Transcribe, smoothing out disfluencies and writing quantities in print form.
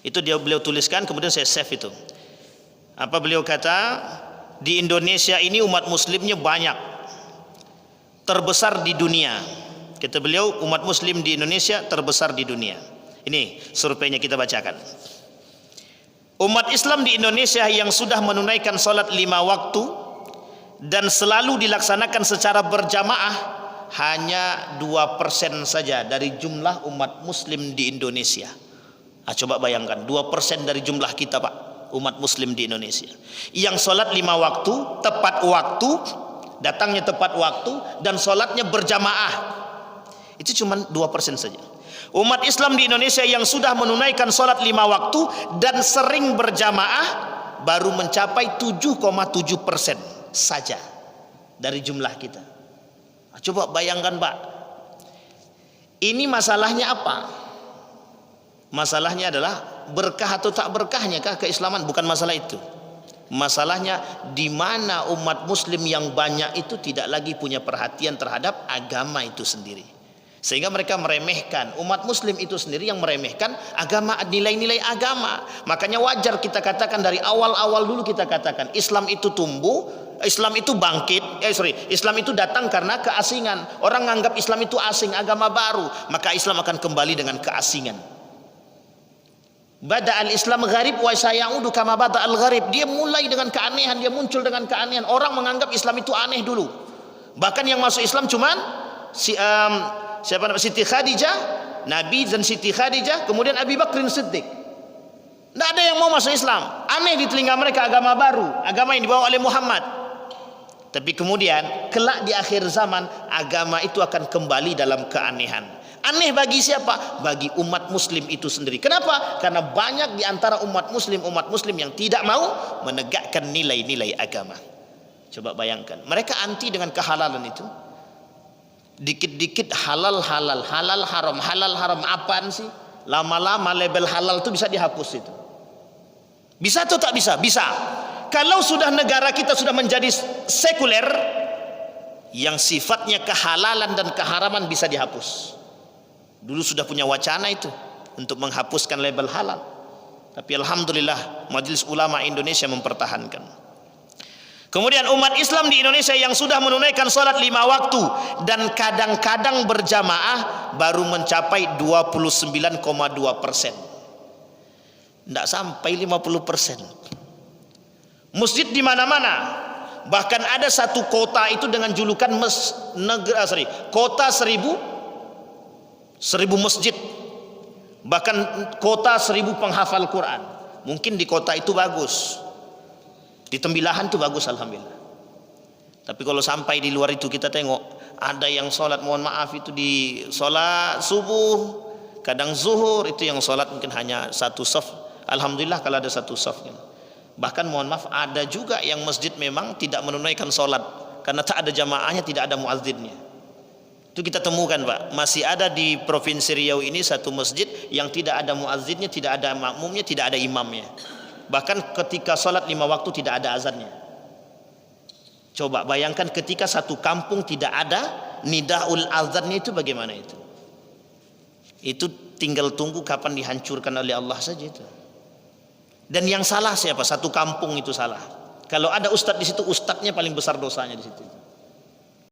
Itu beliau tuliskan, kemudian saya save itu. Apa beliau kata? Di Indonesia ini umat muslimnya banyak, terbesar di dunia. Kata beliau, umat muslim di Indonesia terbesar di dunia. Ini surveinya, kita bacakan. Umat Islam di Indonesia yang sudah menunaikan salat 5 waktu dan selalu dilaksanakan secara berjamaah hanya 2% saja dari jumlah umat muslim di Indonesia. Coba bayangkan, 2% dari jumlah kita, Pak, umat muslim di Indonesia yang salat 5 waktu, tepat waktu, datangnya tepat waktu, dan salatnya berjamaah. Itu cuma 2% saja. Umat Islam di Indonesia yang sudah menunaikan salat 5 waktu dan sering berjamaah baru mencapai 7,7% saja dari jumlah kita. Coba bayangkan, Pak, ini masalahnya apa? Masalahnya adalah berkah atau tak berkahnya kah keislaman? Bukan masalah itu. Masalahnya di mana umat muslim yang banyak itu tidak lagi punya perhatian terhadap agama itu sendiri, sehingga mereka meremehkan umat muslim itu sendiri, yang meremehkan agama, nilai-nilai agama. Makanya wajar kita katakan dari awal-awal dulu, kita katakan Islam itu tumbuh, Islam itu bangkit, Islam itu datang karena keasingan. Orang menganggap Islam itu asing, agama baru, maka Islam akan kembali dengan keasingan. Bada al-Islam gharib wa sayaudu kama bada al-gharib. Dia mulai dengan keanehan, dia muncul dengan keanehan. Orang menganggap Islam itu aneh dulu. Bahkan yang masuk Islam cuman siapa nama? Siti Khadijah, Nabi dan Siti Khadijah, kemudian Abi Bakrin Siddiq. Tidak ada yang mau masuk Islam. Aneh di telinga mereka agama baru, agama yang dibawa oleh Muhammad. Tapi kemudian kelak di akhir zaman agama itu akan kembali dalam keanehan. Aneh bagi siapa? Bagi umat muslim itu sendiri. Kenapa? Karena banyak di antara umat muslim yang tidak mau menegakkan nilai-nilai agama. Coba bayangkan, mereka anti dengan kehalalan itu. Dikit-dikit halal haram apaan sih? Lama-lama label halal itu bisa dihapus itu. Bisa atau tak bisa? Bisa. Kalau sudah negara kita sudah menjadi sekuler, yang sifatnya kehalalan dan keharaman bisa dihapus. Dulu sudah punya wacana itu untuk menghapuskan label halal, tapi alhamdulillah Majelis Ulama Indonesia mempertahankan. Kemudian umat Islam di Indonesia yang sudah menunaikan salat 5 waktu dan kadang-kadang berjamaah baru mencapai 29,2%. Tidak sampai 50%. Masjid di mana-mana. Bahkan ada satu kota itu dengan julukan kota 1000 masjid, bahkan kota 1000 penghafal Quran. Mungkin di kota itu bagus, di Tembilahan itu bagus, alhamdulillah. Tapi kalau sampai di luar itu kita tengok ada yang sholat, mohon maaf, itu di sholat subuh, kadang zuhur, itu yang sholat mungkin hanya satu saf. Alhamdulillah kalau ada satu saf. Bahkan mohon maaf, ada juga yang masjid memang tidak menunaikan sholat karena tak ada jamaahnya, tidak ada muazzinnya. Itu kita temukan, Pak, masih ada di Provinsi Riau ini satu masjid yang tidak ada muazzinnya, tidak ada makmumnya, tidak ada imamnya. Bahkan ketika sholat 5 waktu tidak ada azannya. Coba bayangkan ketika satu kampung tidak ada nidaul azannya, itu bagaimana itu? Itu tinggal tunggu kapan dihancurkan oleh Allah saja itu. Dan yang salah siapa? Satu kampung itu salah. Kalau ada ustadz di situ, ustadznya paling besar dosanya di situ.